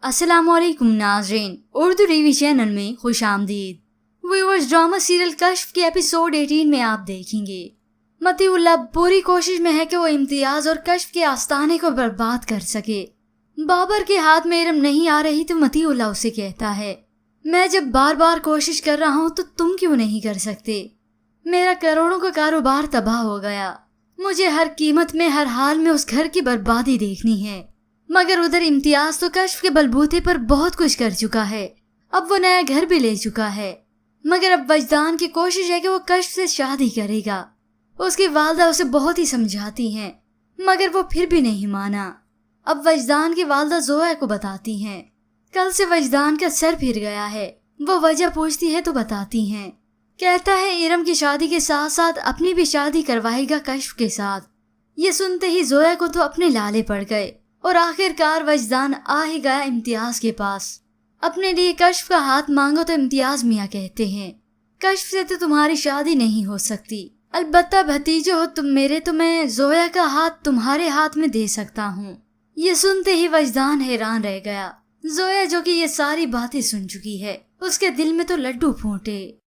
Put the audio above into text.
अस्सलाम वालेकुम नाज़रीन, उर्दू टीवी चैनल में खुश आमदीद। व्यूअर्स, ड्रामा सीरियल कश्फ के एपिसोड 18 में आप देखेंगे मतीउल्लाह पूरी कोशिश में है कि वो इम्तियाज और कश्फ के आस्ताने को बर्बाद कर सके। बाबर के हाथ में इरम नहीं आ रही तो मतीउल्लाह उसे कहता है, मैं जब बार बार कोशिश कर रहा हूँ तो तुम क्यों नहीं कर सकते? मेरा करोड़ों का कारोबार तबाह हो गया, मुझे हर कीमत में हर हाल में उस घर की बर्बादी देखनी है। मगर उधर इम्तियाज तो कश्फ के बलबूते पर बहुत कुछ कर चुका है, अब वो नया घर भी ले चुका है। मगर अब वजदान की कोशिश है कि वो कश्फ से शादी करेगा। उसकी वालदा उसे बहुत ही समझाती हैं, मगर वो फिर भी नहीं माना। अब वजदान की वालदा जोया को बताती हैं, कल से वजदान का सर फिर गया है। वो वजह पूछती है तो बताती हैं, कहता है इरम की शादी के साथ साथ अपनी भी शादी करवाएगा कश्फ के साथ। ये सुनते ही जोया को तो अपने लाले पड़ गए और आखिरकार वजदान आ ही गया इम्तियाज के पास। अपने लिए कश्फ का हाथ मांगो तो इम्तियाज मियाँ कहते हैं, कश्फ से तो तुम्हारी शादी नहीं हो सकती, अलबत्ता भतीजे हो तुम मेरे, तो मैं जोया का हाथ तुम्हारे हाथ में दे सकता हूँ। ये सुनते ही वजदान हैरान रह गया। जोया जो कि ये सारी बातें सुन चुकी है, उसके दिल में तो लड्डू फूटे।